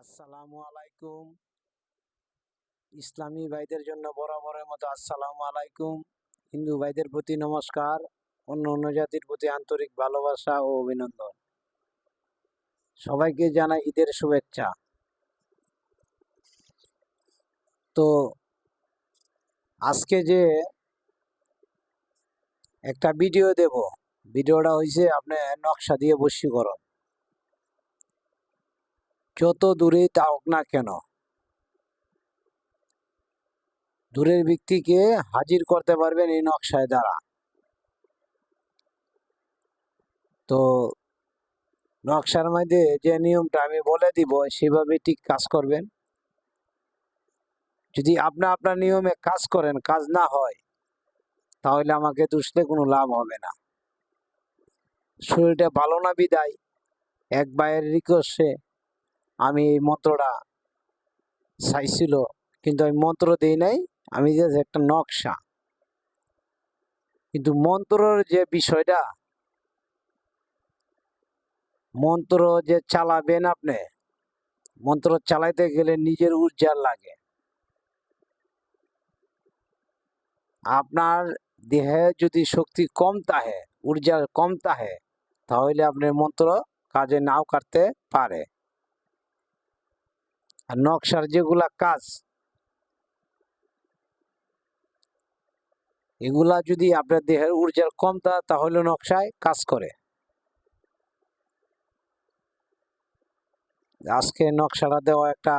আসসালামু আলাইকুম। ইসলামী ভাইদের জন্য বরাবরের মতো আসসালামু আলাইকুম। হিন্দু ভাইদের প্রতি নমস্কার। অন্য জাতির প্রতি আন্তরিক ভালোবাসা ও অভিনন্দন। সবাইকে জানাই ঈদের শুভেচ্ছা। তো আজকে যে একটা ভিডিও দেব, ভিডিওটা হয়েছে আপনার নকশা দিয়ে বশীকরণ। যত দূরেই থাকুক না কেন, দূরের ব্যক্তিকে হাজির করতে পারবেন এই নকশায় দ্বারা। তো নকশার মধ্যে যে নিয়মটা আমি বলে দিব সেভাবে ঠিক কাজ করবেন। যদি আপনার নিয়মে কাজ করেন, কাজ না হয়, তাহলে আমাকে দুষলে কোনো লাভ হবে না। শরীরটা ভালো না বিদায় এক ভাইয়ের রিকোয়েস্টে আমি এই মন্ত্রটা চাইছিল, কিন্তু আমি মন্ত্র দিই নাই, আমি যে একটা নকশা। কিন্তু মন্ত্রের যে বিষয়টা, মন্ত্র যে চালাবেন আপনি, মন্ত্র চালাইতে গেলে নিজের ঊর্জা লাগে। আপনার দেহে যদি শক্তি কম থাকে, ঊর্জা কম থাকে, তাহলে আপনার মন্ত্র কাজে নাও করতে পারে। আর নকশার যেগুলা কাজ, এগুলা যদি আপনার দেহের ঊর্জার কম থাকে, তাহলে নকশায় কাজ করে। আজকে নকশাটা দেওয়া একটা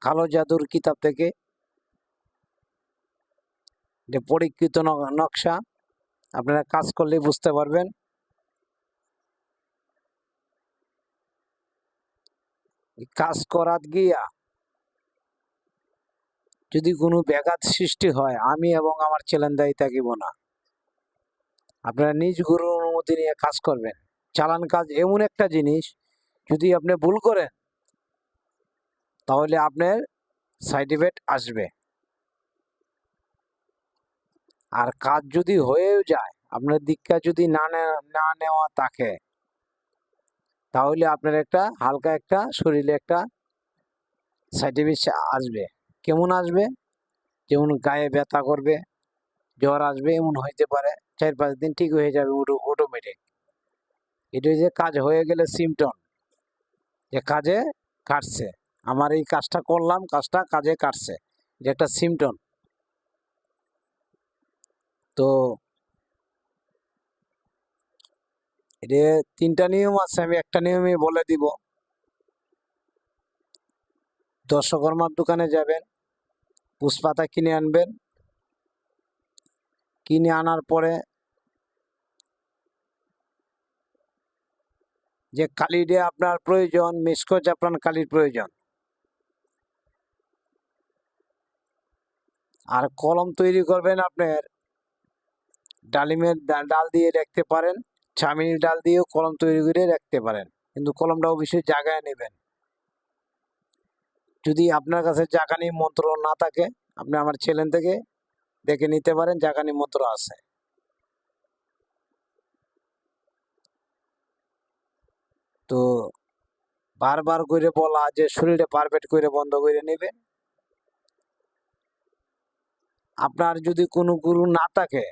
কালো জাদুর কিতাব থেকে, যে পরীক্ষিত নকশা। আপনারা কাজ করলে বুঝতে পারবেন। কাজ করাত গিয়া যদি কোনো ব্যাঘাত সৃষ্টি হয়, আমি এবং আমার চ্যালেঞ্জ দায়ী থাকিব না। আপনারা নিজ গুরুর অনুমতি নিয়ে কাজ করবেন। চালান কাজ এমন একটা জিনিস, যদি আপনি ভুল করেন তাহলে আপনার সাইড ইফেক্ট আসবে। আর কাজ যদি হয়েও যায়, আপনার দীক্ষা যদি না নেওয়া থাকে, তাহলে আপনার একটা হালকা একটা শরীরে একটা সাইড ইফেক্ট আসবে। কেমন আসবে? যেমন গায়ে ব্যথা করবে, জ্বর আসবে, এমন হইতে পারে। 4-5 দিন ঠিক হয়ে যাবে অটোমেটিক। এটা যে কাজ হয়ে গেলে সিমটম, যে কাজে কাটছে। আমার এই কাজটা করলাম, কাজটা কাজে কাটছে, যে একটা সিমটম। তো এটা 3টা নিয়ম আছে, আমি একটা নিয়মই বলে দিব। দশকর্মার দোকানে যাবেন, পুষ্পাতা কিনে আনবেন। কিনে আনার পরে যে কালিটা আপনার প্রয়োজন, মিসকো জাফরান কালির প্রয়োজন। আর কলম তৈরি করবেন আপনার ডালিমের ডাল দিয়ে রাখতে পারেন, চামিনি ডাল দিয়েও কলম তৈরি করে রাখতে পারেন, কিন্তু কলমটা অবশ্যই জায়গায় নেবেন। যদি আপনার কাছে জাগানি মন্ত্র না থাকে, আপনি আমার চ্যানেল থেকে দেখে নিতে পারেন, জাগানি মন্ত্র আছে। তো বারবার করে বলা যে শরীরটা পারফেক্ট করে বন্ধ করে নেবেন। আপনার যদি কোনো গুরু না থাকে,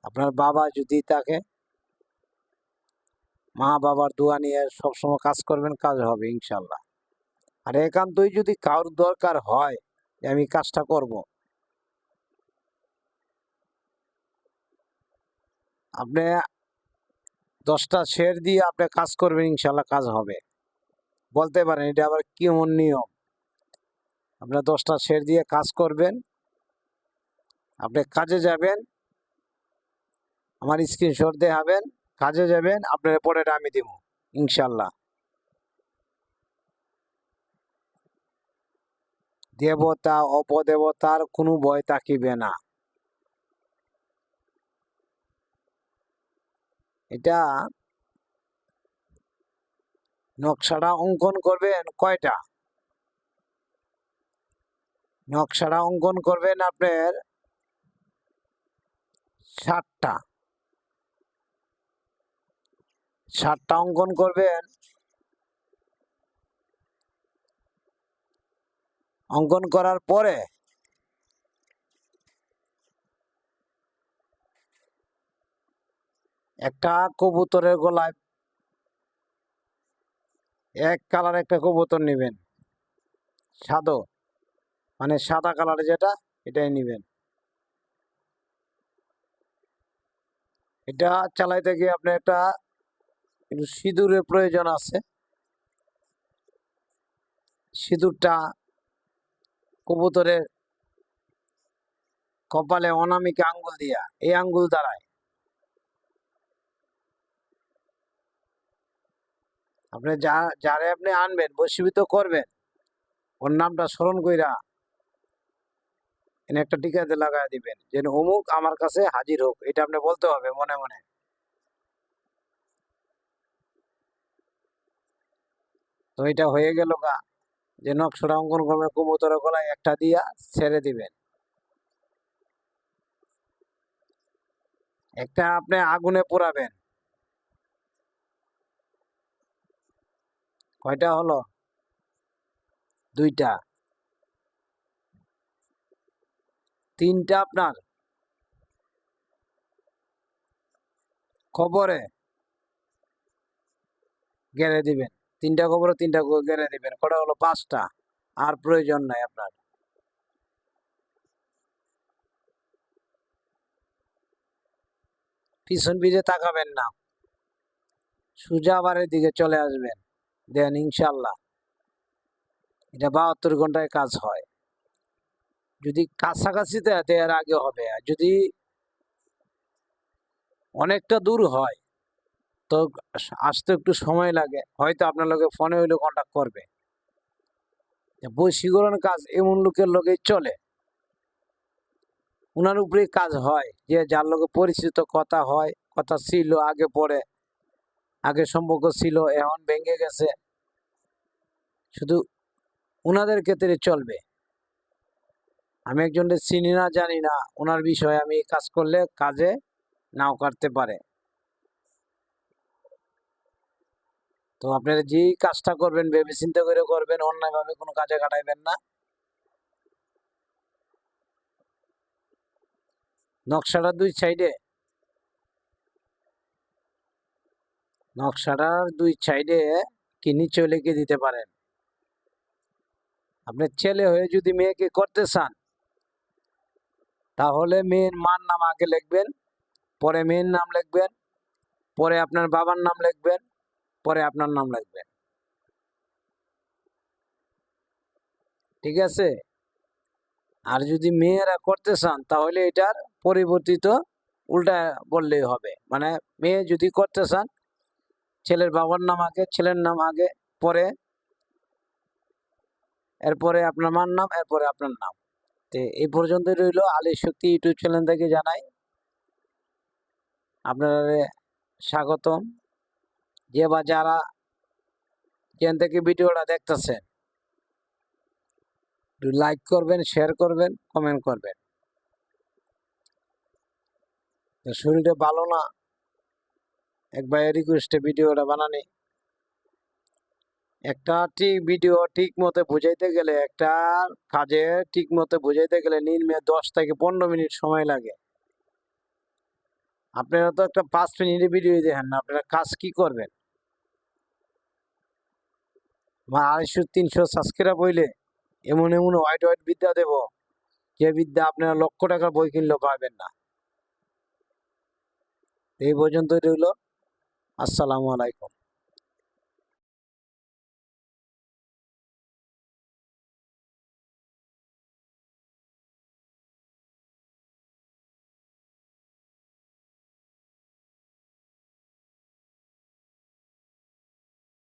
আপনার বাবা যদি থাকে, মা বাবার দোয়া নিয়ে সবসময় কাজ করবেন, কাজ হবে ইনশাল্লাহ। আর একান্তই যদি কারোর দরকার হয় যে আমি কাজটা করব, আপনি 10টা শের দিয়ে আপনি কাজ করবেন, ইনশাল্লাহ কাজ হবে। বলতে পারেন এটা আবার কেমন নিয়ম? আপনার 10টা শের দিয়ে কাজ করবেন, আপনি কাজে যাবেন, আমার স্ক্রিনশট দেখাবেন, কাজে যাবেন, আপনার পরেটা আমি দিব ইনশাল্লাহ। দেবতা অপদেবতার কোনো ভয় থাকিবে না। এটা নকশাটা অঙ্কন করবেন কয়টা? নকশাটা অঙ্কন করবেন আপনার 7টা। 7টা অঙ্কন করবেন। অঙ্কন করার পরে একটা কবুতরের গলায় এক কালার একটা কবুতর নেবেন, সাদা মানে সাদা কালার যেটা, এটাই নেবেন। এটা চালাইতে গিয়ে আপনার একটা একটু সিঁদুরের প্রয়োজন আছে। সিঁদুরটা কবুতরের কপালে অনামিকা আঙ্গুল দিয়া, এই আঙ্গুল দ্বারায় আপনি যারে আপনি আনবেন বশীভূত করবেন, ওর নামটা স্মরণ কইরা এনে একটা টিকাতে লাগাই দিবেন, যেন অমুক আমার কাছে হাজির হোক, এটা আপনি বলতে হবে মনে মনে। তো এটা হয়ে গেল গা, যে নকশাটা অঙ্কন করবেন কবুতরের গলায় একটা দিয়া ছেড়ে দিবেন। একটা আপনি আগুনে পোড়াবেন। কয়টা হলো? 2টা। 3টা আপনার খবরে গেড়ে দিবেন। 3টা খবরে 3টা গেড়ে দিবেন। কটা হলো? 5টা। আর প্রয়োজন নাই আপনার। পিছন ফিরে তাকাবেন না, সোজা বাড়ির দিকে চলে আসবেন। দেন ইনশাল্লাহ এটা 72 ঘন্টায় কাজ হয়। যদি কাছাকাছিতে এর আগে হবে, আর যদি অনেকটা দূর হয় তো আসতে একটু সময় লাগে, হয়তো আপনার লোকে ফোনে হইলে কন্ট্যাক্ট করবে। বশীকরণ কাজ এমন লোকের লোকেই চলে, উনার উপরেই কাজ হয়, যে যার লোকে পরিচিত কথা হয়, কথা ছিল আগে পরে, আগে সম্পর্ক ছিল, এখন ভেঙে গেছে, শুধু উনাদের ক্ষেত্রে চলবে। আমি একজনকে চিনি না, জানি না, ওনার বিষয়ে আমি কাজ করলে কাজে নাও কাটতে পারে। তো আপনারা যেই কাজটা করবেন ভেবে চিন্তা করে করবেন, অন্যায়ভাবে কোনো কাজে খাটাইবেন না। নকশাটার দুই সাইডে কি নিচে লিখে দিতে পারেন। আপনি ছেলে হয়ে যদি মেয়েকে করতে চান, তাহলে মেয়ের মার নাম আগে লিখবেন, পরে মেয়ের নাম লিখবেন, পরে আপনার বাবার নাম লিখবেন, পরে আপনার নাম লিখবেন। ঠিক আছে? আর যদি মেয়েরা করতে চান তাহলে এটার পরিবর্তিত উল্টা বললেই হবে। মানে মেয়ে যদি করতে চান, ছেলের বাবার নাম আগে, ছেলের নাম আগে, পরে এরপরে আপনার মার নাম, এরপরে আপনার নাম। তো এই পর্যন্তই রইল। আলী শক্তি ইউটিউব চ্যানেল থেকে জানাই আপনারা স্বাগতম। যে বা যারা যেখান থেকে ভিডিওটা দেখতেছেন, লাইক করবেন, শেয়ার করবেন, কমেন্ট করবেন। শরীরটা ভালো না, একবার রিকোয়েস্টে ভিডিওটা বানানি। একটা ভিডিও ঠিক মতো বুঝাইতে গেলে, একটা কাজে ঠিক মতো বুঝাইতে গেলে নিম্নে 10 থেকে 15 মিনিট সময় লাগে। আপনারা তো একটা 5 মিনিটের ভিডিও দেখেন না, আপনারা কাজ কি করবেন? 250-300 সাবস্ক্রাইব হইলে এমন এমন হোয়াইট বিদ্যা দেব, যে বিদ্যা আপনারা লক্ষ টাকার বই কিনলেও পাবেন না। এই পর্যন্তই রইল। আসসালামু আলাইকুম।